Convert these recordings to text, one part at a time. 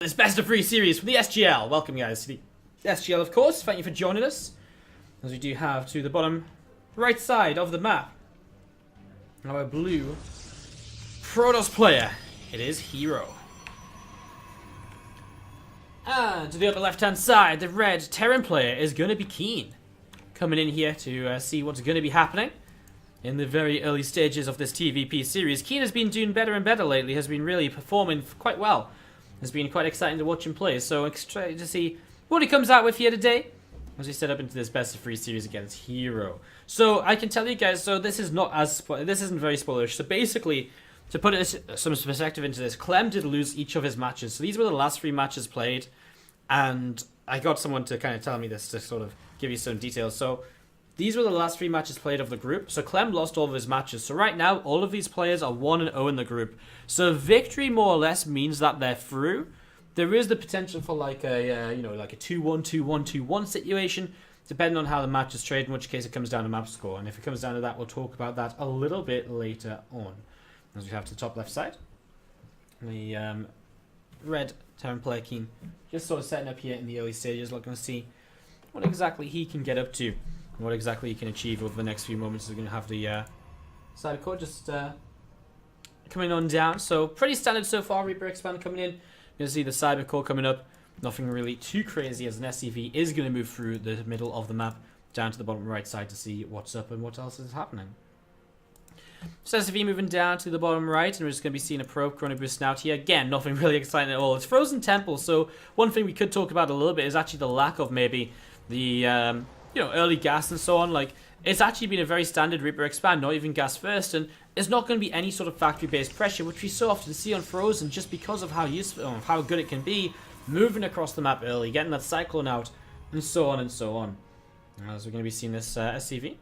This best of 3 series from the SGL. Welcome guys to the SGL, of course. Thank you for joining us. As we do have to the bottom right side of the map our blue Protoss player. It is herO. And to the upper left hand side, the red Terran player is going to be KeeN. Coming in here to see what's going to be happening in the very early stages of this TVP series. KeeN has been doing better and better lately, has been really performing quite well. It's been quite exciting to watch him play, so excited to see what he comes out with here today as we set up into this best of 3 series against herO. So I can tell you guys, so this is not as this isn't very spoilerish. So basically, to put some perspective into this, Clem did lose each of his matches. So these were the last 3 matches played, and I got someone to kind of tell me this to sort of give you some details. So these were the last 3 matches played of the group. So Clem lost all of his matches. So right now, all of these players are 1-0 in the group. So victory more or less means that they're through. There is the potential for like a like a 2-1, 2-1, 2-1 situation, depending on how the match is traded. In which case, it comes down to map score. And if it comes down to that, we'll talk about that a little bit later on. As we have to the top left side, the red Terran player KeeN just sort of setting up here in the early stages, looking to see what exactly he can get up to. What exactly you can achieve over the next few moments. We're going to have the side core just coming on down. So pretty standard so far. Reaper Expand coming in. You're going to see the cyber core coming up. Nothing really too crazy, as an SCV is going to move through the middle of the map down to the bottom right side to see what's up and what else is happening. So SCV moving down to the bottom right, and we're just going to be seeing a probe chrono boost out here. Again, nothing really exciting at all. It's Frozen Temple, so one thing we could talk about a little bit is actually the lack of maybe the early gas and so on. Like, it's actually been a very standard Reaper Expand, not even gas first, and there's not going to be any sort of factory-based pressure, which we so often see on Frozen, just because of how useful, how good it can be, moving across the map early, getting that cyclone out, and so on and so on. As we're going to be seeing this SCV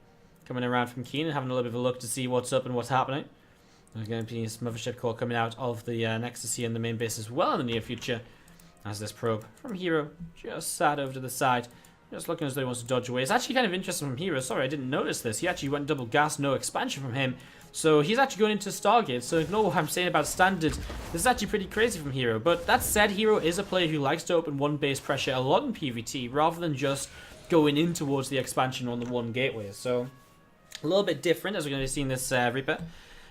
coming around from KeeN and having a little bit of a look to see what's up and what's happening. There's going to be this mothership core coming out of the Nexus here in the main base as well in the near future, as this probe from herO just sat over to the side. Just looking as though he wants to dodge away. It's actually kind of interesting from herO. Sorry, I didn't notice this. He actually went double gas, no expansion from him. So he's actually going into Stargate. So ignore what I'm saying about standard. This is actually pretty crazy from herO. But that said, herO is a player who likes to open one base pressure a lot in PvT, rather than just going in towards the expansion on the one gateway. So a little bit different, as we're going to be seeing this Reaper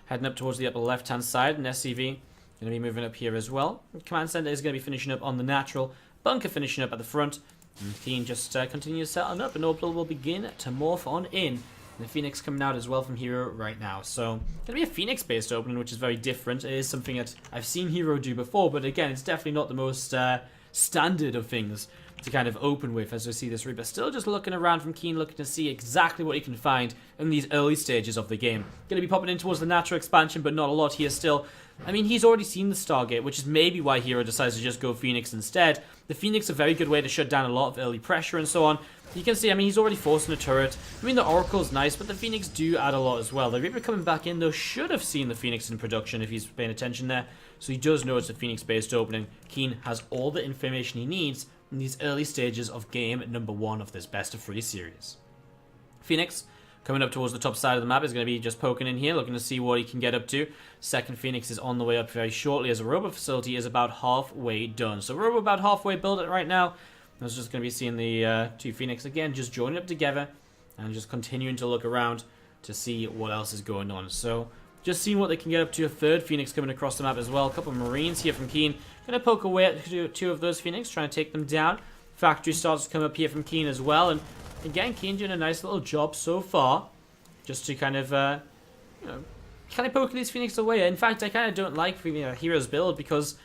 heading up towards the upper left-hand side. And SCV going to be moving up here as well. Command Center is going to be finishing up on the natural. Bunker finishing up at the front. And KeeN just continues setting up, and Orbital will begin to morph on in. And the Phoenix coming out as well from herO right now. So, going to be a Phoenix-based opening, which is very different. It is something that I've seen herO do before, but again, it's definitely not the most standard of things to kind of open with, as we see this Reaper still just looking around from KeeN, looking to see exactly what he can find in these early stages of the game. Going to be popping in towards the natural expansion, but not a lot here still. I mean, he's already seen the Stargate, which is maybe why herO decides to just go Phoenix instead. The Phoenix is a very good way to shut down a lot of early pressure and so on. You can see, I mean, he's already forcing a turret. I mean, the Oracle's nice, but the Phoenix do add a lot as well. The Reaper coming back in, though, should have seen the Phoenix in production if he's paying attention there. So he does know it's a Phoenix-based opening. KeeN has all the information he needs in these early stages of game number 1 of this best of 3 series. Phoenix coming up towards the top side of the map is going to be just poking in here, looking to see what he can get up to. Second Phoenix is on the way up very shortly, as a Robo facility is about halfway done. So Robo about halfway built it right now. I was just going to be seeing the 2 Phoenix again, just joining up together and just continuing to look around to see what else is going on. So just seeing what they can get up to. A third Phoenix coming across the map as well. A couple of Marines here from KeeN. Going to poke away at 2 of those Phoenix, trying to take them down. Factory starts to come up here from KeeN as well. And again, KeeN doing a nice little job so far, just to kind of, kind of poke these Phoenix away. In fact, I kind of don't like herO's build, because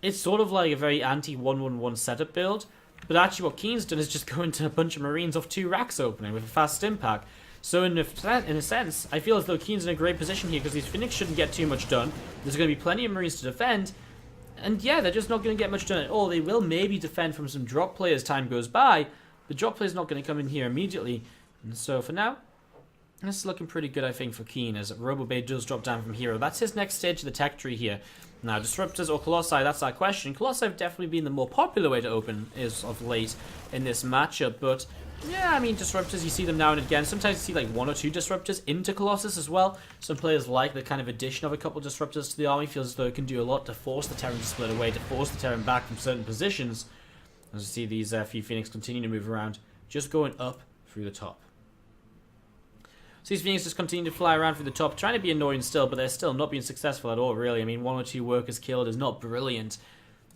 it's sort of like a very anti-1-1-1 setup build. But actually what KeeN's done is just go into a bunch of Marines off 2 racks opening with a fast impact. So in a sense, I feel as though KeeN's in a great position here, because these Phoenix shouldn't get too much done. There's going to be plenty of Marines to defend. And yeah, they're just not going to get much done at all. They will maybe defend from some drop play as time goes by. The drop play is not going to come in here immediately. And so for now, this is looking pretty good, I think, for KeeN, as RoboBay does drop down from herO. That's his next stage of the tech tree here. Now, Disruptors or Colossi, that's our question. Colossi have definitely been the more popular way to open as of late in this matchup, but Yeah, I mean, disruptors, you see them now and again. Sometimes you see like 1 or 2 disruptors into Colossus as well. Some players like the kind of addition of a couple of disruptors to the army. Feels as though it can do a lot to force the Terran to split away, to force the Terran back from certain positions. As you see these few Phoenix continue to move around, just going up through the top. So these Phoenix just continue to fly around through the top, trying to be annoying still, but they're still not being successful at all, really. I mean, 1 or 2 workers killed is not brilliant.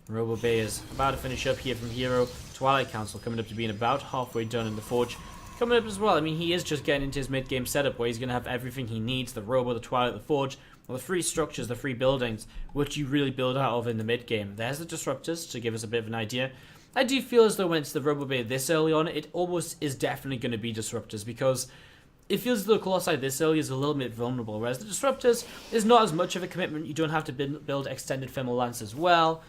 Robo Bay is about to finish up here from herO. Twilight Council coming up to being about halfway done in the Forge. Coming up as well, I mean, he is just getting into his mid-game setup where he's going to have everything he needs. The Robo, the Twilight, the Forge, well, the 3 structures, the 3 buildings, which you really build out of in the mid-game. There's the Disruptors to give us a bit of an idea. I do feel as though when it's the Robo Bay this early on, it almost is definitely going to be Disruptors because it feels as though Colossi this early is a little bit vulnerable, whereas the Disruptors is not as much of a commitment. You don't have to build extended Thermal Lance as well.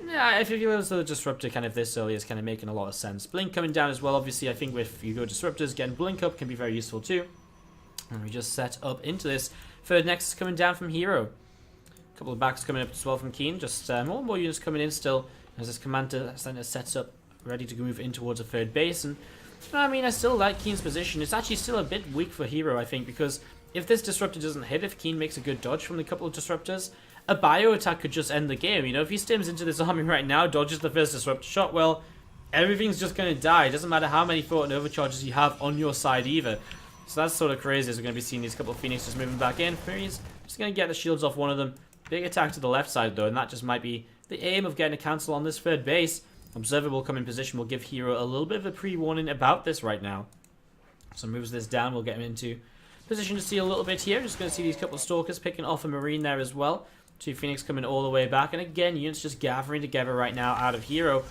Yeah, I feel as though the Disruptor kind of this early is kind of making a lot of sense. Blink coming down as well, obviously. I think if you go Disruptors, getting Blink up can be very useful too. And we just set up into this. Third Nexus coming down from herO. A couple of backs coming up as well from KeeN. Just more and more units coming in still as this Commander Center sets up, ready to move in towards a third base. And I mean, I still like KeeN's position. It's actually still a bit weak for herO, I think, because if this Disruptor doesn't hit, if KeeN makes a good dodge from the couple of Disruptors, a bio attack could just end the game. You know, if he stims into this army right now, dodges the first Disruptor shot, well, everything's just going to die. It doesn't matter how many thought and overcharges you have on your side either. So that's sort of crazy as we're going to be seeing these couple of Phoenixes moving back in. Fury's just going to get the shields off one of them. Big attack to the left side though, and that just might be the aim of getting a cancel on this third base. Observer will come in position. We'll give herO a little bit of a pre-warning about this right now. So moves this down. We'll get him into position to see a little bit here. Just going to see these couple of Stalkers picking off a Marine there as well. 2 Phoenix coming all the way back. And again, units just gathering together right now out of herO.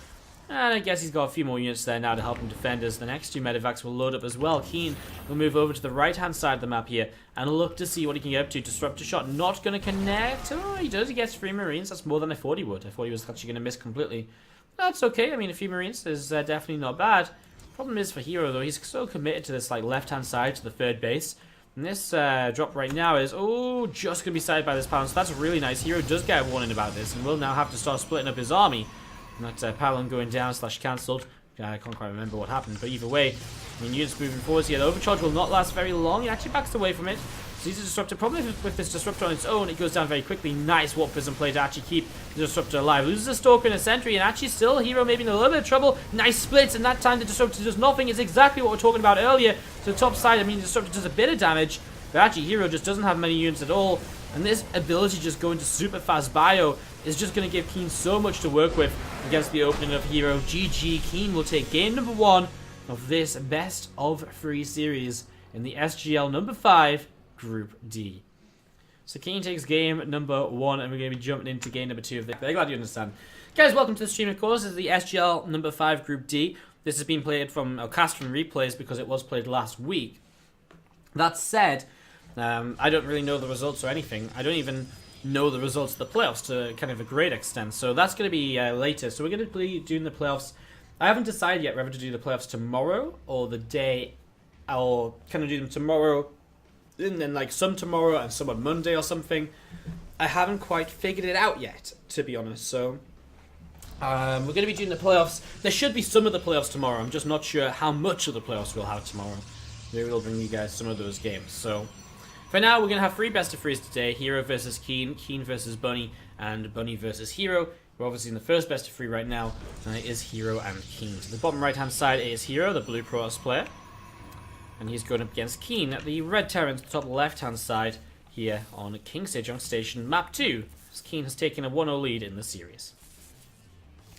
And I guess he's got a few more units there now to help him defend as the next 2 medevacs will load up as well. KeeN will move over to the right-hand side of the map here and look to see what he can get up to. Disruptor shot not going to connect. Oh, he does. He gets 3 Marines. That's more than I thought he would. I thought he was actually going to miss completely. That's okay. I mean, a few Marines is definitely not bad. Problem is for herO, though, he's so committed to this like left-hand side to the third base. And this drop right now is, oh, just going to be sighted by this Pylon. So that's really nice. herO does get a warning about this and will now have to start splitting up his army. And that Pylon going down / cancelled. I can't quite remember what happened, but either way, I mean, units moving forwards here. The overcharge will not last very long. He actually backs away from it. So he's a Disruptor. Probably with this Disruptor on its own, it goes down very quickly. Nice Warp Prism play to actually keep the Disruptor alive. Loses a Stalker and a Sentry, and actually still herO maybe in a little bit of trouble. Nice splits, and that time the Disruptor does nothing. It's exactly what we were talking about earlier. So the top side, I mean, the Disruptor does a bit of damage, but actually herO just doesn't have many units at all. And this ability to just go into super fast bio is just going to give KeeN so much to work with against the opening of herO. GG. KeeN will take game number 1 of this best of 3 series in the SGL number 5 Group D. So KeeN takes game number 1, and we're going to be jumping into game number 2 of this. I'm glad you understand. Guys, welcome to the stream, of course. This is the SGL number 5 Group D. This has been played from, cast from replays because it was played last week. That said, I don't really know the results or anything. I don't even know the results of the playoffs to kind of a great extent. So that's going to be later. So we're going to be doing the playoffs. I haven't decided yet whether to do the playoffs tomorrow or the day. I'll kind of do them tomorrow and then like some tomorrow and some on Monday or something. I haven't quite figured it out yet, to be honest. So we're going to be doing the playoffs. There should be some of the playoffs tomorrow. I'm just not sure how much of the playoffs we'll have tomorrow. Maybe we'll bring you guys some of those games. So for now, we're going to have 3 best of 3s today. herO versus KeeN, KeeN versus Bunny, and Bunny versus herO. We're obviously in the first best of 3 right now, and it is herO and KeeN. So the bottom right-hand side is herO, the blue Protoss player. And he's going up against KeeN at the red Terran, the top left-hand side here on King's Stage on Station Map 2. As KeeN has taken a 1-0 lead in the series.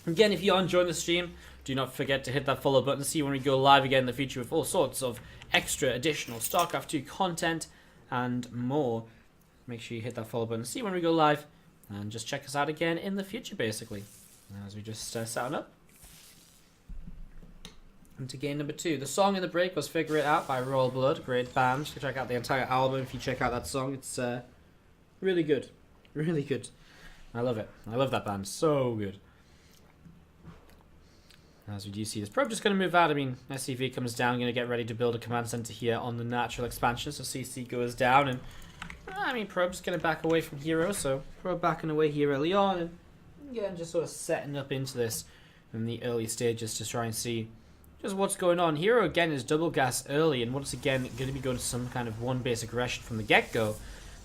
Again, if you are enjoying the stream, do not forget to hit that follow button. See when we go live again in the future with all sorts of extra additional StarCraft 2 content and more. Make sure you hit that follow button. See when we go live, and just check us out again in the future, basically. As we just sound up. Into game number 2. The song in the break was "Figure It Out" by Royal Blood. Great band. You can check out the entire album if you check out that song. It's really good. Really good. I love it. I love that band. So good. As we do see this probe just going to move out. I mean, SCV comes down, going to get ready to build a command center here on the natural expansion. So CC goes down, and I mean, probe's going to back away from herO. So probe backing away here early on, and again, just sort of setting up into this in the early stages to try and see just what's going on. herO again is double gas early, and once again going to be going to some kind of one base aggression from the get-go.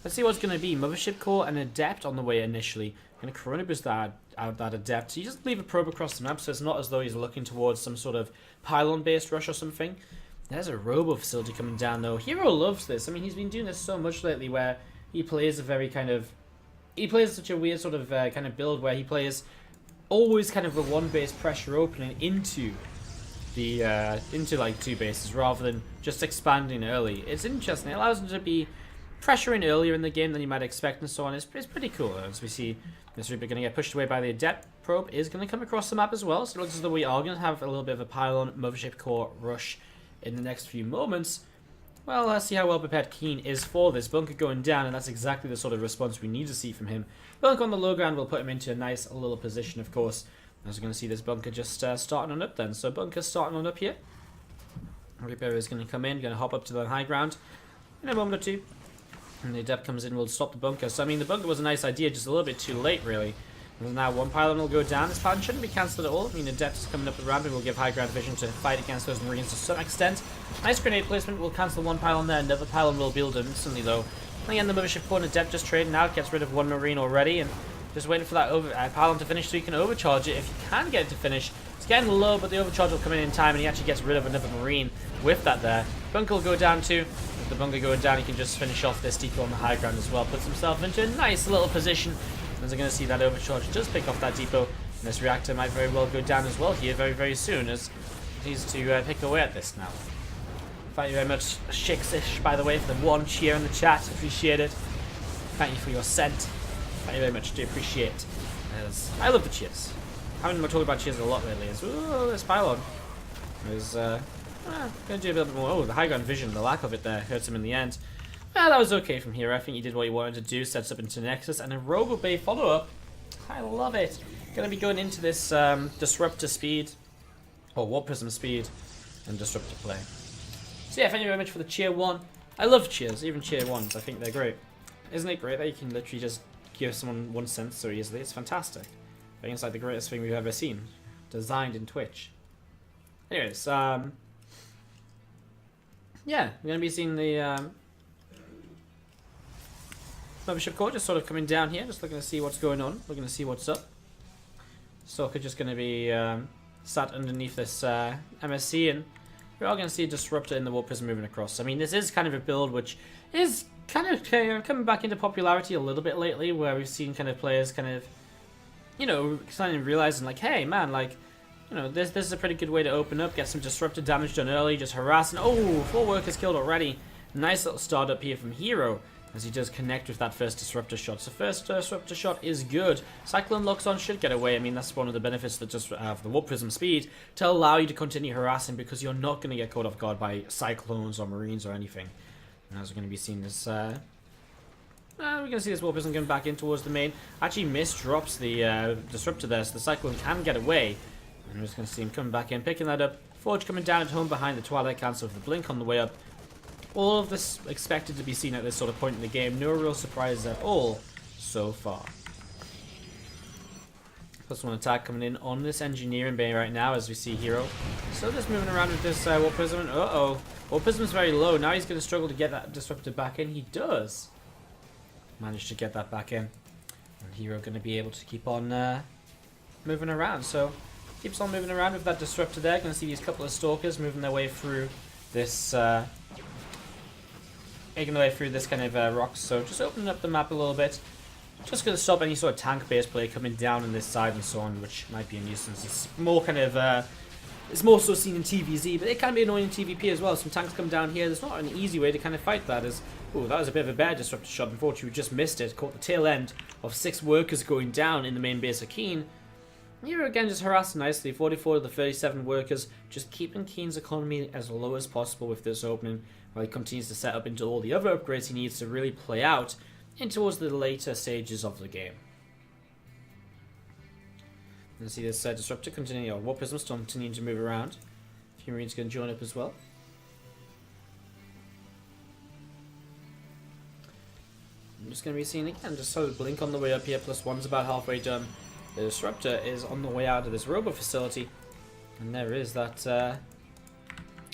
Let's see what's going to be. Mothership Core and Adept on the way initially. Going to Corona Boost out that Adept. So you just leave a probe across the map, so it's not as though he's looking towards some sort of pylon-based rush or something. There's a Robo facility coming down, though. herO loves this. I mean, he's been doing this so much lately, where he plays a very kind of... He plays such a weird sort of kind of build, where he plays always kind of a one-base pressure opening into the into like two bases, rather than just expanding early. It's interesting. It allows him to be pressuring earlier in the game than you might expect and so on. It's pretty cool. As we see, this Reaper going to get pushed away by the Adept. Probe is going to come across the map as well, so it looks as though we are going to have a little bit of a pylon Mothership Core rush in the next few moments. Well, let's see how well prepared KeeN is for this. Bunker going down, and that's exactly the sort of response we need to see from him. Bunker on the low ground will put him into a nice little position, of course. As we're going to see this Bunker just starting on up then. So Bunker starting on up here. Reaper is going to come in, going to hop up to the high ground in a moment or two. And the Adept comes in, will stop the Bunker. So, I mean, the Bunker was a nice idea, just a little bit too late, really. And now one pylon will go down. This pylon shouldn't be cancelled at all. I mean, the Adept is coming up the ramp and will give high ground vision to fight against those Marines to some extent. Nice grenade placement will cancel one pylon there. Another pylon will build instantly, though. And again, the Mothership Core and Adept just trading out. Gets rid of one Marine already. And just waiting for that pylon to finish so you can overcharge it if you can get it to finish. It's getting low, but the overcharge will come in time, and he actually gets rid of another Marine with that there. Bunker will go down too. With the Bunker going down, he can just finish off this depot on the high ground as well. Puts himself into a nice little position. As we're going to see that overcharge just pick off that depot. And this reactor might very well go down as well here very, very soon, as he needs to pick away at this now. Thank you very much, Shixish, by the way, for the one cheer in the chat. Appreciate it. Thank you for your cent. Thank you very much. Do appreciate it. As I love the cheers. I haven't been talking about cheers a lot lately. As ooh, this pylon is going to do a little bit more. Oh, the high ground vision, the lack of it there hurts him in the end. Well, that was okay from here. I think he did what he wanted to do. Sets up into Nexus and a Robo Bay follow-up. I love it. Going to be going into this Disruptor speed, or Warp Prism speed, and Disruptor play. So yeah, thank you very much for the cheer 1. I love cheers, even cheer 1s. I think they're great. Isn't it great that you can literally just give someone 1 cent so easily? It's fantastic. I think it's like the greatest thing we've ever seen. Designed in Twitch. Anyways, yeah, we're going to be seeing the Mothership Core just sort of coming down here, just looking to see what's going on, looking to see what's up. Stalker just going to be sat underneath this MSC, and we're all going to see a Disruptor in the Warp Prism moving across. I mean, this is kind of a build which is kind of coming back into popularity a little bit lately, where we've seen kind of players kind of, you know, kind of realizing like, hey man, like, you know, this is a pretty good way to open up, get some Disruptor damage done early, just harassing. Oh, 4 workers killed already. Nice little start up here from herO, as he does connect with that first Disruptor shot. So first Disruptor shot is good. Cyclone locks on should get away. I mean, that's one of the benefits that just have the Warp Prism speed, to allow you to continue harassing, because you're not going to get caught off guard by Cyclones or Marines or anything. And as we're going to be seeing this, we're going to see this Warp Prism going back in towards the main. Actually misdrops the Disruptor there, so the Cyclone can get away. And we're just going to see him coming back in, picking that up. Forge coming down at home behind the Twilight Cancel with the Blink on the way up. All of this expected to be seen at this sort of point in the game. No real surprises at all so far. +1 attack coming in on this Engineering Bay right now, as we see herO. So just moving around with this Warp Prism. Uh-oh. Warp Prism's very low. Now he's going to struggle to get that Disruptor back in. He does manage to get that back in. And herO going to be able to keep on moving around. So keeps on moving around with that Disruptor there. Going to see these couple of Stalkers moving their way through this... making their way through this kind of rocks, so just opening up the map a little bit. Just going to stop any sort of tank-based play coming down on this side and so on, which might be a nuisance. It's more kind of, it's more so seen in TVZ, but it can be annoying in TVP as well. Some tanks come down here. There's not an easy way to kind of fight that. Oh, that was a bit of a bad Disruptor shot. Unfortunately, we just missed it. Caught the tail end of 6 workers going down in the main base of KeeN. herO again just harassed nicely. 44 of the 37 workers, just keeping KeeN's economy as low as possible with this opening, while he continues to set up into all the other upgrades he needs to really play out in towards the later stages of the game. And see this Disruptor continuing, or Warp Prism still continuing to move around. A few Marines going to join up as well. I'm just going to be seeing again, just sort of Blink on the way up here, +1's about halfway done. The Disruptor is on the way out of this Robo facility, and there is that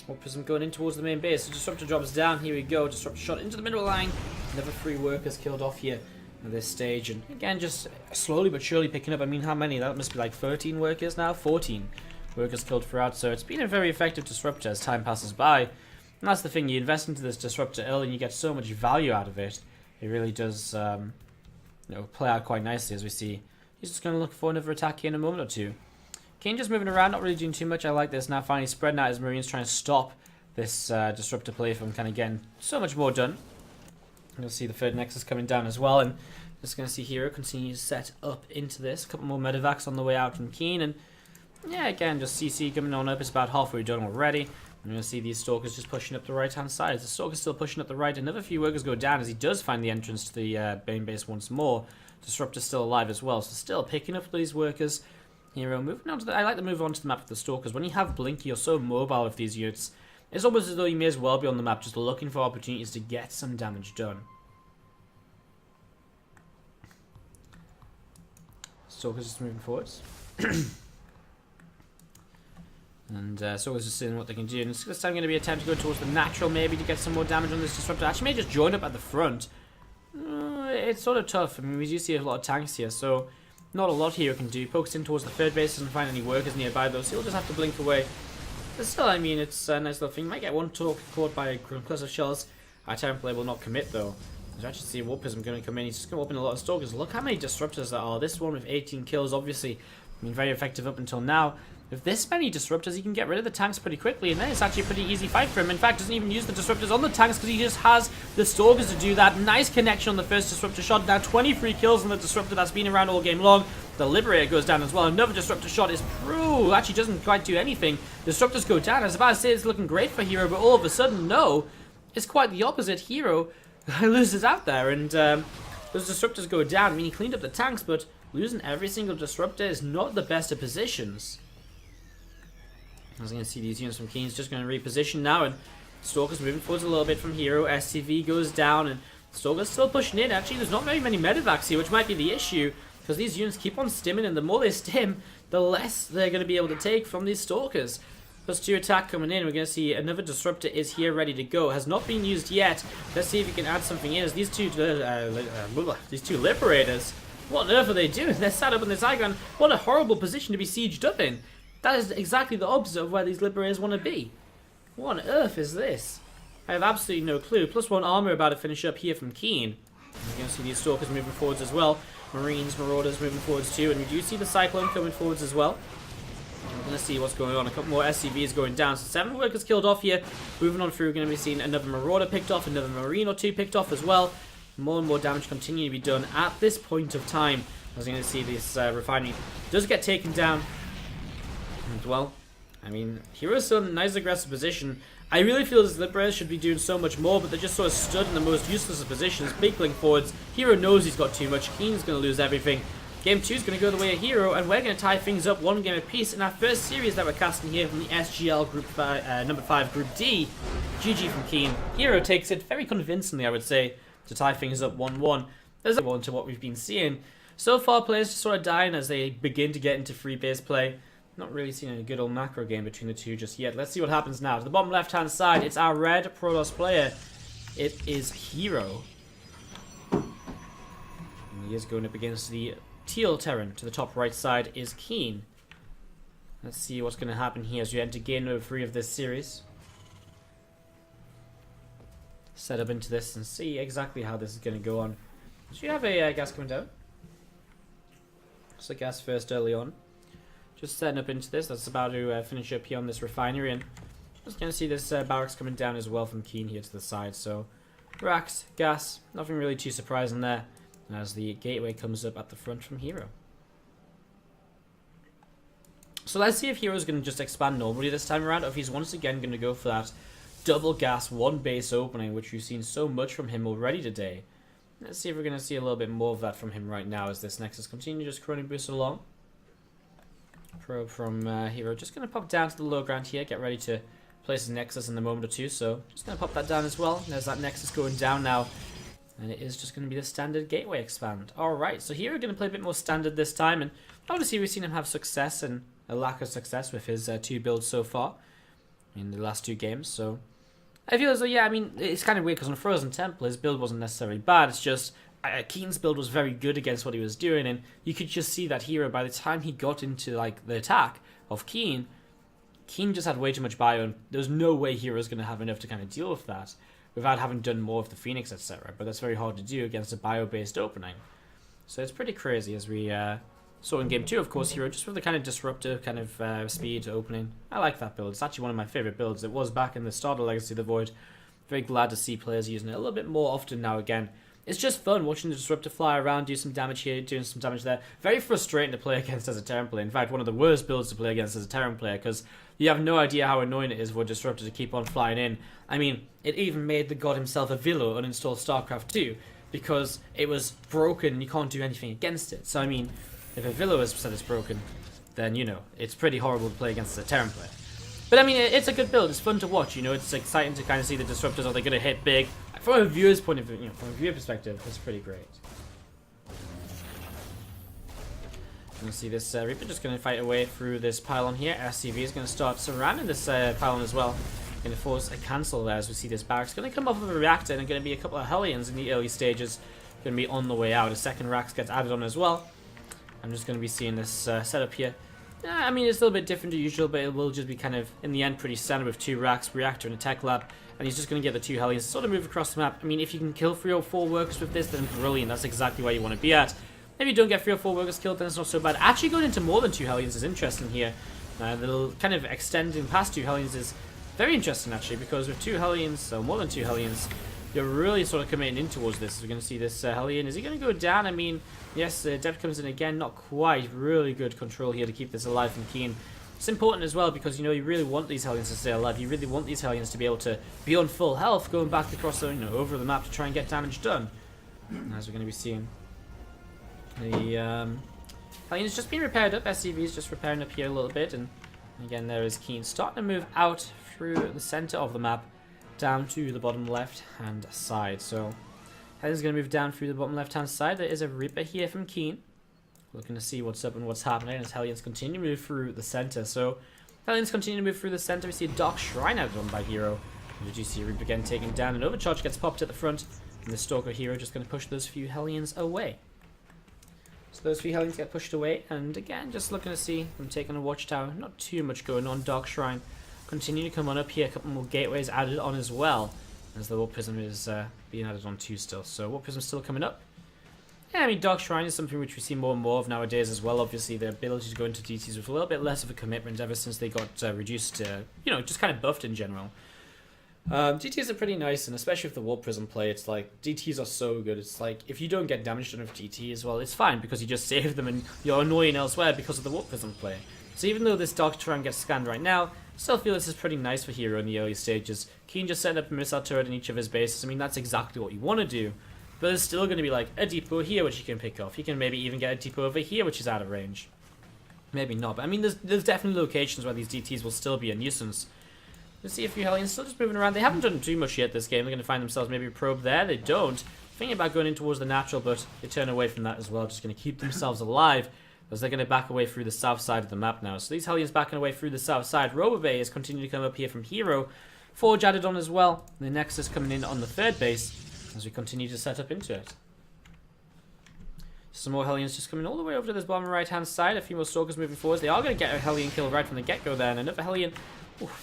Warpism going in towards the main base. So Disruptor drops down. Here we go. Disruptor shot into the middle line. Another 3 workers killed off here at this stage. And again, just slowly but surely picking up. I mean, how many? That must be like 13 workers now? 14 workers killed throughout. So it's been a very effective Disruptor as time passes by. And that's the thing. You invest into this Disruptor early and you get so much value out of it. It really does play out quite nicely, as we see. He's just going to look for another attack here in a moment or two. KeeN just moving around, not really doing too much. I like this. Now finally spreading out his Marines, trying to stop this Disruptor play from kind of getting so much more done. You'll see the 3rd Nexus coming down as well. And just going to see herO continue to set up into this. A couple more medevacs on the way out from KeeN. And yeah, again, just CC coming on up. It's about halfway done already. And you'll see these Stalkers just pushing up the right-hand side. The Stalker's still pushing up the right. Another few workers go down as he does find the entrance to the main base once more. Disruptor's still alive as well. So still picking up these workers. herO moving on to the... I like to move on to the map with the Stalkers. When you have Blink, you're so mobile with these units. It's almost as though you may as well be on the map just looking for opportunities to get some damage done. Stalkers just moving forwards. And Stalkers just seeing what they can do. And this time going to be an attempt to go towards the natural maybe to get some more damage on this Disruptor. Actually may just join up at the front. It's sort of tough. I mean, we do see a lot of tanks here, so... Not a lot here can do. Pokes in towards the 3rd base, doesn't find any workers nearby though, so he'll just have to blink away. But still, I mean, it's a nice little thing. Might get one talk caught by a cluster of shells. Our Terran player will not commit though. As you actually see Warpism going to come in, he's just going to open a lot of Stalkers. Look how many Disruptors there are. This one with 18 kills, obviously, been very effective up until now. With this many Disruptors, he can get rid of the tanks pretty quickly, and then it's actually a pretty easy fight for him. In fact, doesn't even use the Disruptors on the tanks because he just has the Stalkers to do that. Nice connection on the first Disruptor shot. Now 23 kills on the Disruptor that's been around all game long. The Liberator goes down as well. Another Disruptor shot is through. Actually doesn't quite do anything. Disruptors go down. I was about to say it's looking great for herO, but all of a sudden, no. It's quite the opposite. herO loses out there, and those Disruptors go down. I mean, he cleaned up the tanks, but losing every single Disruptor is not the best of positions. As you can see, these units from KeeN's just going to reposition now, and Stalker's moving forwards a little bit from herO. SCV goes down, and Stalker's still pushing in. Actually, there's not very many medevacs here, which might be the issue, because these units keep on stimming, and the more they stim, the less they're going to be able to take from these Stalkers. +2 attack coming in. We're going to see another Disruptor is here ready to go. Has not been used yet. Let's see if we can add something in. As these two Liberators, what on earth are they doing? They're sat up on this icon. What a horrible position to be sieged up in. That is exactly the opposite of where these Liberators want to be. What on earth is this? I have absolutely no clue. +1 armor about to finish up here from KeeN. You're going to see these Stalkers moving forwards as well. Marines, Marauders moving forwards too. And we do see the Cyclone coming forwards as well. We're going to see what's going on. A couple more SCVs going down. So 7 workers killed off here. Moving on through, we're going to be seeing another Marauder picked off. Another Marine or 2 picked off as well. More and more damage continue to be done at this point of time. As you're going to see this refinery does get taken down. And well, I mean, herO's still in a nice aggressive position. I really feel this Liberators should be doing so much more, but they're just sort of stood in the most useless of positions. Big blink forwards. herO knows he's got too much. KeeN's going to lose everything. Game 2 is going to go the way of herO, and we're going to tie things up 1 game apiece in our first series that we're casting here from the SGL Group number 5 Group D. GG from KeeN. herO takes it very convincingly, I would say, to tie things up 1-1. There's a to what we've been seeing. So far, players just sort of dying as they begin to get into free base play. Not really seeing a good old macro game between the two just yet. Let's see what happens now. To the bottom left-hand side, it's our red Protoss player. It is herO. And he is going up against the teal Terran. To the top right side is KeeN. Let's see what's going to happen here as you enter game number 3 of this series. Set up into this and see exactly how this is going to go on. So you have a gas coming down. So gas first early on. Just setting up into this. That's about to finish up here on this refinery, and just going to see this barracks coming down as well from KeeN here to the side. So racks, gas, nothing really too surprising there as the gateway comes up at the front from herO. So let's see if herO's going to just expand normally this time around, or if he's once again going to go for that double gas, 1 base opening, which we've seen so much from him already today. Let's see if we're going to see a little bit more of that from him right now as this Nexus continues just chrono boost along. Probe from herO. Just going to pop down to the low ground here. Get ready to place his Nexus in a moment or two. So just going to pop that down as well. There's that Nexus going down now. And it is just going to be the standard gateway expand. Alright, so herO going to play a bit more standard this time. And obviously we've seen him have success and a lack of success with his 2 builds so far. in the last 2 games. So I feel as though, yeah, I mean, it's kind of weird because on Frozen Temple, his build wasn't necessarily bad. It's just KeeN's build was very good against what he was doing, and you could just see that herO, by the time he got into like the attack of KeeN just had way too much bio, and there was no way herO's going to have enough to kind of deal with that without having done more of the Phoenix, etc. But that's very hard to do against a bio-based opening. So it's pretty crazy, as we saw in Game 2, of course, herO, just with the kind of disruptor kind of speed opening. I like that build. It's actually one of my favourite builds. It was back in the start of Legacy of the Void. Very glad to see players using it a little bit more often now again. It's just fun watching the disruptor fly around, do some damage here, doing some damage there. Very frustrating to play against as a Terran player. In fact, one of the worst builds to play against as a Terran player, because you have no idea how annoying it is for a disruptor to keep on flying in. I mean, it even made the god himself, a Vilo, uninstall StarCraft 2, because it was broken and you can't do anything against it. So, I mean, if a Vilo has said it's broken, then, you know, it's pretty horrible to play against as a Terran player. But, I mean, it's a good build. It's fun to watch, you know. It's exciting to kind of see the disruptors. Are they going to hit big? From a viewer's point of view, you know, from a viewer perspective, it's pretty great. You can see this Reaper just going to fight away through this pylon here. SCV is going to start surrounding this pylon as well. Going to force a cancel there as we see this barracks. Going to come off of a reactor, and going to be a couple of Hellions in the early stages. Going to be on the way out. A second Rax gets added on as well. I'm just going to be seeing this setup here. I mean, it's a little bit different to usual, but it will just be kind of, in the end, pretty standard with 2 Racks, Reactor, and a Tech Lab. And he's just going to get the 2 Hellions to sort of move across the map. I mean, if you can kill 3 or 4 workers with this, then brilliant. That's exactly where you want to be at. If you don't get 3 or 4 workers killed, then it's not so bad. Actually going into more than 2 Hellions is interesting here. The kind of extending past 2 Hellions is very interesting, actually, because with 2 Hellions, so more than 2 Hellions, you're really sort of committing in towards this. We're going to see this Hellion. Is he going to go down? I mean, yes, Depth comes in again. Not quite. Really good control here to keep this alive from KeeN. It's important as well because, you know, you really want these Hellions to stay alive. You really want these Hellions to be able to be on full health, going back across the, you know, over the map to try and get damage done. As we're going to be seeing, the Hellion's just been repaired up. SCV's just repairing up here a little bit, and again there is KeeN starting to move out through the center of the map, down to the bottom left hand side. So Hellion's going to move down through the bottom left hand side. There is a Reaper here from KeeN. Looking to see what's up and what's happening as Hellions continue to move through the center. So Hellions continue to move through the center. We see a Dark Shrine added on by herO. And we do see Reaper again taken down. An Overcharge gets popped at the front. And the Stalker herO just going to push those few Hellions away. So those few Hellions get pushed away. And again, just looking to see them taking a Watchtower. Not too much going on. Dark Shrine continue to come on up here. A couple more gateways added on as well. As the Warp Prism is being added on too still. So Warp Prism still coming up. Yeah, I mean, Dark Shrine is something which we see more and more of nowadays as well. Obviously, the ability to go into DTs with a little bit less of a commitment ever since they got reduced to, you know, just kind of buffed in general. DTs are pretty nice, and especially with the Warp Prism play, it's like, DTs are so good. It's like, if you don't get damage done with DT as well, it's fine, because you just save them and you're annoying elsewhere because of the Warp Prism play. So even though this Dark Shrine gets scanned right now, still feel this is pretty nice for herO in the early stages. KeeN just setting up a missile turret in each of his bases. I mean, that's exactly what you want to do. But there's still going to be like a depot here which you can pick off. You can maybe even get a depot over here which is out of range. Maybe not, but I mean there's definitely locations where these DTs will still be a nuisance. Let's see a few Hellions still just moving around. They haven't done too much yet this game. They're going to find themselves maybe a probe there. They don't. Thinking about going in towards the natural, but they turn away from that as well. Just going to keep themselves alive as they're going to back away through the south side of the map now. So these Hellions backing away through the south side. Robobay is continuing to come up here from herO. Forge added on as well. The Nexus coming in on the third base as we continue to set up into it. Some more Hellions just coming all the way over to this bottom right hand side. A few more Stalkers moving forwards. They are going to get a Hellion kill right from the get-go there. And another Hellion,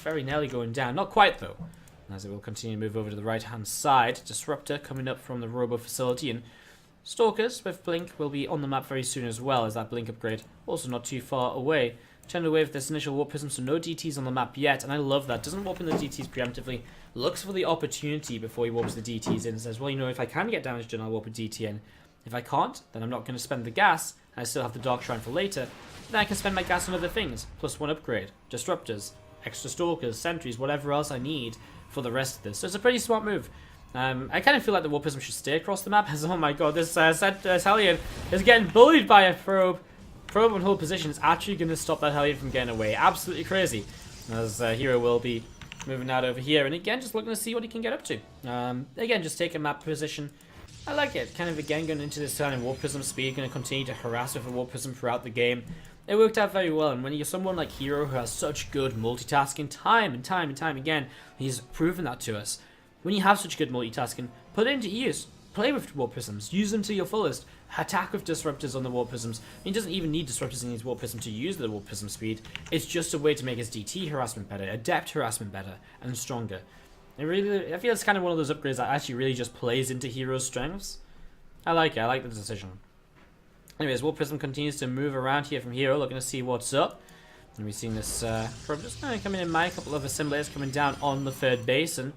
very nearly going down. Not quite though. As it will continue to move over to the right hand side. Disruptor coming up from the Robo facility. And Stalkers with Blink will be on the map very soon as well, as that Blink upgrade also not too far away. Turned away with this initial Warp Prism, so no DTs on the map yet, and I love that. Doesn't warp in the DTs preemptively, looks for the opportunity before he warps the DTs in, and says, well, you know, if I can get damage done, I'll warp a DT in. If I can't, then I'm not going to spend the gas, and I still have the Dark Shrine for later. Then I can spend my gas on other things, plus one upgrade, Disruptors, extra Stalkers, Sentries, whatever else I need for the rest of this. So it's a pretty smart move. I kind of feel like the Warp Prism should stay across the map, as, oh my god, this Hellion is getting bullied by a probe. Probe on hold position is actually going to stop that Hellion from getting away. Absolutely crazy. As herO will be moving out over here. And again, just looking to see what he can get up to. Again, just take a map position. I like it. Kind of again going into this kind of Warp Prism speed. Going to continue to harass with a Warp Prism throughout the game. it worked out very well. And when you're someone like herO who has such good multitasking time and time again, he's proven that to us. When you have such good multitasking, put it into use. Play with warp prisms, use them to your fullest. Attack with disruptors on the warp prisms. He doesn't even need disruptors in his warp prism to use the warp prism speed. It's just a way to make his DT harassment better, adept harassment better, and stronger. I feel it's kind of one of those upgrades that actually really just plays into herO's strengths. I like it. I like the decision. Anyways, warp prism continues to move around here from herO, looking to see what's up. And we've seen this probe just kind of coming in. A couple of assemblators coming down on the third base, and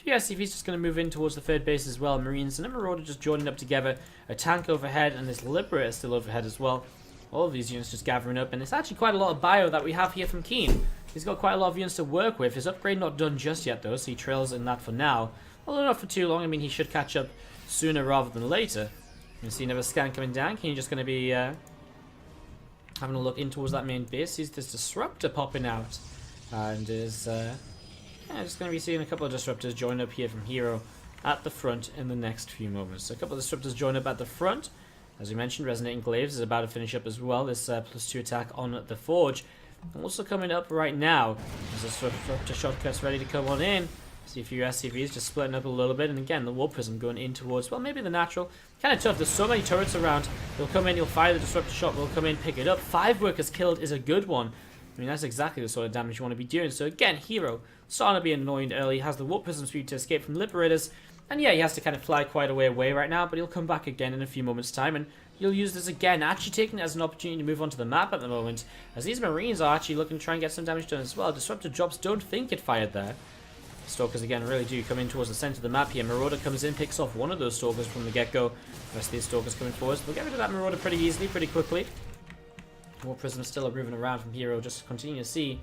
SCV's just going to move in towards the third base as well. Marines and Marauder just joining up together. A tank overhead, and this Liberator still overhead as well. All of these units just gathering up, and it's actually quite a lot of bio that we have here from KeeN. He's got quite a lot of units to work with. His upgrade not done just yet though, so he trails in that for now. Although not for too long. I mean, he should catch up sooner rather than later. You can see another scan coming down. KeeN just going to be having a look in towards that main base. Sees this Disruptor popping out, and is just going to be seeing a couple of Disruptors join up here from herO at the front in the next few moments. So a couple of Disruptors join up at the front. As we mentioned, Resonating Glaives is about to finish up as well. This +2 attack on the Forge. Also coming up right now is a Disruptor shortcuts ready to come on in. See a few SCVs just splitting up a little bit, and again the Warp Prism going in towards, well, maybe the natural. Kind of tough, there's so many turrets around. They'll come in, you'll fire the Disruptor shot, they'll come in, pick it up. 5 workers killed is a good one. I mean, that's exactly the sort of damage you want to be doing. So again, herO starting to be annoyed early, has the Warp Prism speed to escape from Liberators. And yeah, he has to kind of fly quite a way away right now, but he'll come back again in a few moments' time, and you'll use this again, actually taking it as an opportunity to move onto the map at the moment, as these Marines are actually looking to try and get some damage done as well. Disruptor drops don't think it fired there. Stalkers again really do come in towards the center of the map here. Marauder comes in, picks off one of those Stalkers from the get-go. The rest of these Stalkers coming forward. So they'll get rid of that Marauder pretty easily, pretty quickly. Warp Prism still moving around from herO, just continue to see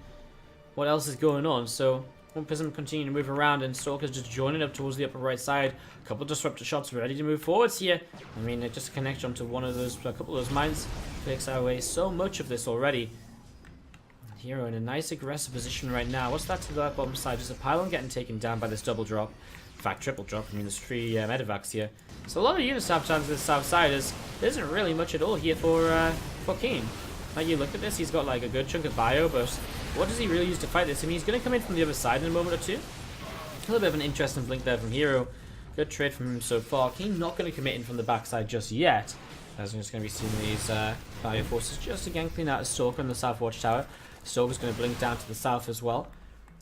what else is going on. So Warp Prism continuing to move around, and Stalkers just joining up towards the upper right side. A couple of Disruptor shots ready to move forwards here. I mean, just a connection onto one of those, a couple of those mines takes away so much of this already. herO in a nice aggressive position right now. What's that to the bottom side? Just a pylon getting taken down by this double drop. In fact, triple drop. I mean, there's 3 medevacs here. So a lot of units have chance to the south side. There isn't really much at all here for KeeN. Like, you look at this, he's got like a good chunk of bio, but what does he really use to fight this? I mean, he's going to come in from the other side in a moment or two. A little bit of an interesting blink there from herO. Good trade from him so far. KeeN not going to commit in from the backside just yet, as we're just going to be seeing these bio forces just again clean out a Stalker in the south watchtower. Stalker's going to blink down to the south as well,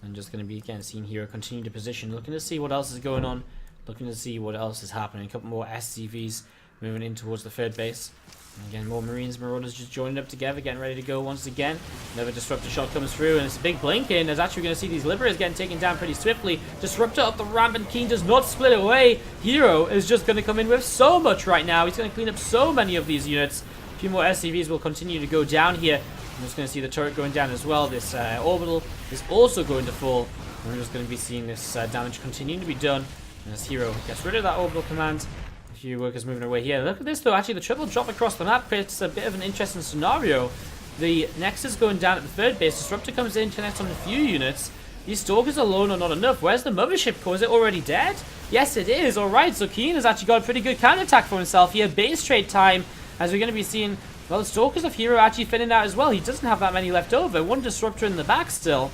and just going to be again seeing herO continue to position, looking to see what else is going on, looking to see what else is happening. A couple more SCVs moving in towards the third base. And again, more Marines, Marauders just joining up together, getting ready to go once again. Another Disruptor shot comes through, and it's a big blink in. As actually going to see these Liberators getting taken down pretty swiftly. Disruptor up the ramp, and KeeN does not split away. herO is just going to come in with so much right now. He's going to clean up so many of these units. A few more SCVs will continue to go down here. I'm just going to see the turret going down as well. This orbital is also going to fall. And we're just going to be seeing this damage continuing to be done. And as herO gets rid of that orbital command, a few workers moving away here. Look at this though, actually the triple drop across the map creates a bit of an interesting scenario. The Nexus going down at the third base. Disruptor comes in, connects on a few units. These Stalkers alone are not enough. Where's the Mothership core? Is it already dead? Yes, it is. Alright, so KeeN has actually got a pretty good counterattack for himself here. Base trade time, as we're going to be seeing. Well, the Stalkers of herO actually thinning out as well. He doesn't have that many left over. One Disruptor in the back still.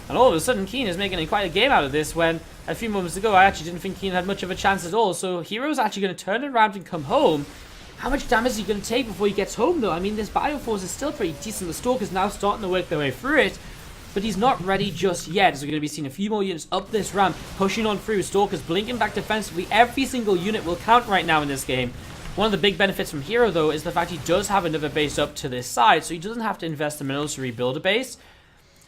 And all of a sudden, KeeN is making quite a game out of this, when a few moments ago I actually didn't think KeeN had much of a chance at all. So herO's actually going to turn around and come home. How much damage is he going to take before he gets home though? I mean, this Bioforce is still pretty decent. The Stalker's now starting to work their way through it, but he's not ready just yet, as we're going to be seeing a few more units up this ramp, pushing on through. Stalkers blinking back defensively. Every single unit will count right now in this game. One of the big benefits from herO though is the fact he does have another base up to this side, so he doesn't have to invest the minerals to rebuild a base.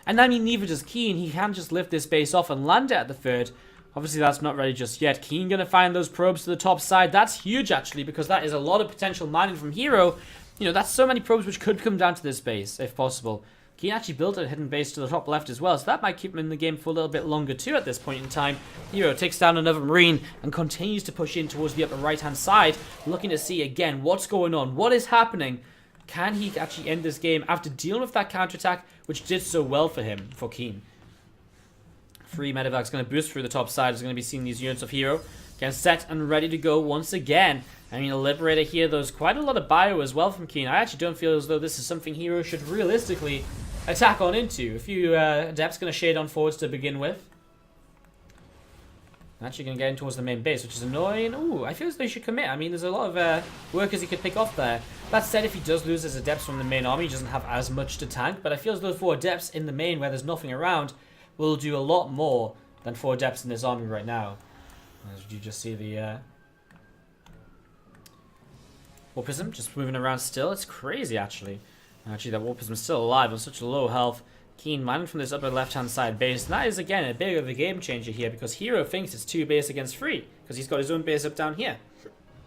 And I mean, neither does KeeN. He can just lift this base off and land it at the third. Obviously, that's not ready just yet. KeeN going to find those probes to the top side. That's huge, actually, because that is a lot of potential mining from herO. You know, that's so many probes which could come down to this base, if possible. KeeN actually built a hidden base to the top left as well, so that might keep him in the game for a little bit longer, too, at this point in time. herO takes down another Marine and continues to push in towards the upper right-hand side, looking to see, again, what's going on, what is happening. Can he actually end this game after dealing with that counterattack, which did so well for him, for KeeN? 3 medevacs going to boost through the top side. Is going to be seeing these units of herO Getting set and ready to go once again. I mean, a Liberator here, there's quite a lot of bio as well from KeeN. I actually don't feel as though this is something herO should realistically attack on into. A few Adepts going to shade on forwards to begin with. Actually going to get in towards the main base, which is annoying. Ooh, I feel as though he should commit. I mean, there's a lot of workers he could pick off there. That said, if he does lose his Adepts from the main army, he doesn't have as much to tank. But I feel as though 4 Adepts in the main, where there's nothing around, will do a lot more than 4 Adepts in this army right now. As you just see the Warpism just moving around still. It's crazy, actually. Actually, that Warpism's still alive on such a low health. KeeN mining from this upper left-hand side base. And that is, again, a bit of a game changer here because herO thinks it's 2 base against 3 because he's got his own base up down here.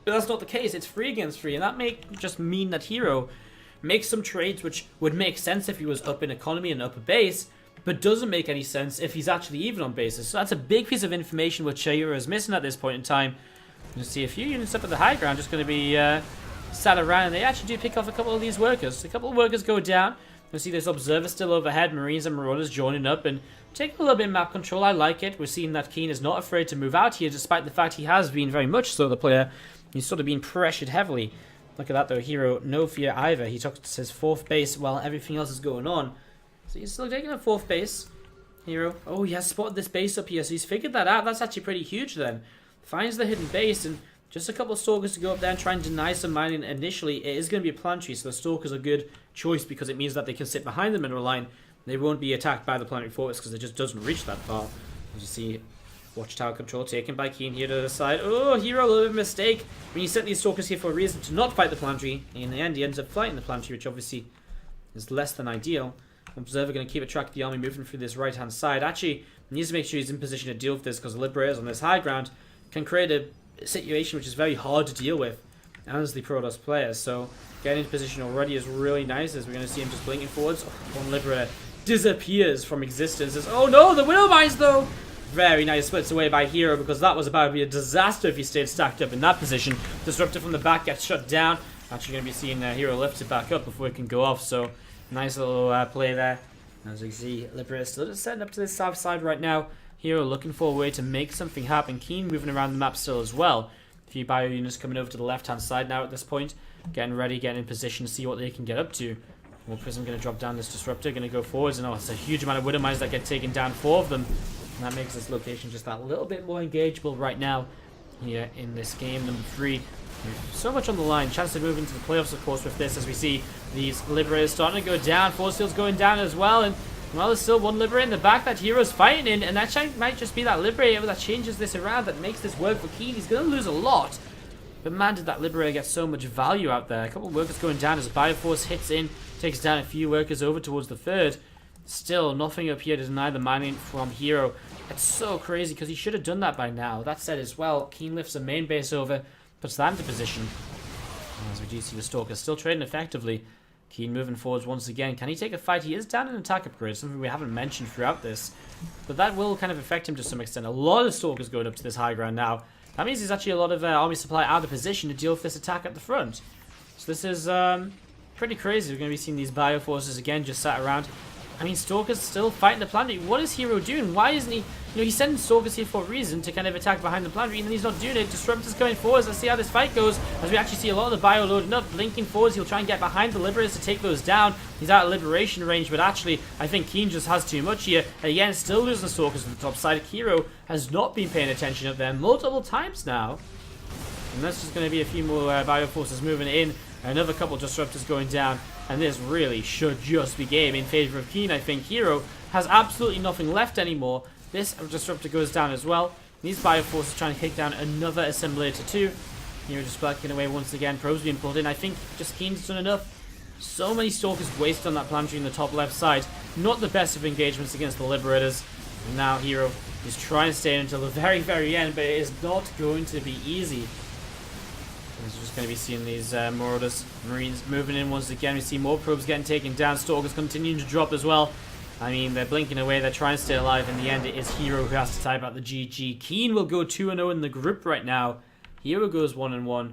But that's not the case. It's 3 against 3, and that may just mean that herO makes some trades which would make sense if he was up in economy and upper base, but doesn't make any sense if he's actually even on bases. So that's a big piece of information which herO is missing at this point in time. You see a few units up at the high ground just going to be sat around, and they actually do pick off a couple of these workers. A couple of workers go down. You see this Observer still overhead, Marines and Marauders joining up and taking a little bit of map control. I like it. We're seeing that KeeN is not afraid to move out here, despite the fact he has been very much so the player. He's sort of been pressured heavily. Look at that though, herO, no fear either. He took his 4th base while everything else is going on. So he's still taking a 4th base. herO. Oh, he has spotted this base up here, so he's figured that out. That's actually pretty huge then. Finds the hidden base, and just a couple of Stalkers to go up there and try and deny some mining initially. It is going to be a planetary, so the Stalkers are a good choice because it means that they can sit behind the mineral line. They won't be attacked by the planetary fortress because it just doesn't reach that far. As you see, Watchtower control taken by KeeN here to the side. Oh, herO, a little bit of a mistake. I mean, he sent these Stalkers here for a reason to not fight the planetary. In the end, he ends up fighting the planetary, which obviously is less than ideal. Observer going to keep a track of the army moving through this right-hand side. Actually, he needs to make sure he's in position to deal with this because the Liberators on this high ground can create a situation which is very hard to deal with as the Protoss players. So getting into position already is really nice as we're going to see him just blinking forwards. Oh, one Liberator disappears from existence. Oh no, the Widow Mines though! Very nice splits away by herO because that was about to be a disaster if he stayed stacked up in that position. Disruptor from the back gets shut down. Actually going to be seeing herO lift it back up before it can go off. So nice little play there. As you can see, Liberator still just setting up to this south side right now. herO looking for a way to make something happen. KeeN moving around the map still as well. A few bio units coming over to the left-hand side now at this point. Getting ready, getting in position to see what they can get up to. Warpism going to drop down this Disruptor, going to go forwards. And oh, it's a huge amount of Widow Mines that get taken down, 4 of them. And that makes this location just that little bit more engageable right now here in this game, number 3. So much on the line. Chance to move into the playoffs, of course, with this as we see these Liberators starting to go down. Force Field's going down as well. And well, there's still one Liberator in the back that herO's fighting in, and that might just be that Liberator that changes this around, that makes this work for KeeN. He's going to lose a lot, but man, did that Liberator get so much value out there. A couple of workers going down as Bioforce hits in, takes down a few workers over towards the 3rd. Still, nothing up here to deny the mining from herO. It's so crazy because he should have done that by now. That said as well, KeeN lifts the main base over, puts that into position. As we do see the Stalkers still trading effectively. KeeN moving forwards once again. Can he take a fight? He is down in attack upgrade, something we haven't mentioned throughout this. But that will kind of affect him to some extent. A lot of Stalkers going up to this high ground now. That means there's actually a lot of army supply out of position to deal with this attack at the front. So this is pretty crazy. We're going to be seeing these bio forces again just sat around. I mean, Stalkers still fighting the planetary. What is herO doing? Why isn't he... You know, he's sending Stalkers here for a reason to kind of attack behind the planetary, and then he's not doing it. Disruptor's going forwards. Let's see how this fight goes. As we actually see a lot of the bio loading up, blinking forwards. He'll try and get behind the Liberators to take those down. He's out of liberation range, but actually, I think KeeN just has too much here. Again, still losing Stalkers to the top side. herO has not been paying attention up there multiple times now. And that's just going to be a few more bio forces moving in. Another couple of Disruptors going down. And this really should just be game in favor of KeeN. I think herO has absolutely nothing left anymore. This Disruptor goes down as well. These bio forces trying to kick down another assimilator too. herO just backing away once again. Probes being pulled in. I think just KeeN's done enough. So many Stalkers wasted on that planetary in the top left side. Not the best of engagements against the Liberators. And now herO is trying to stay until the very, very end, but it is not going to be easy. We're just going to be seeing these Marauders, Marines moving in once again. We see more probes getting taken down. Stalkers continuing to drop as well. I mean, they're blinking away. They're trying to stay alive. In the end, it is herO who has to type out the GG. KeeN will go 2-0 in the group right now. herO goes 1-1.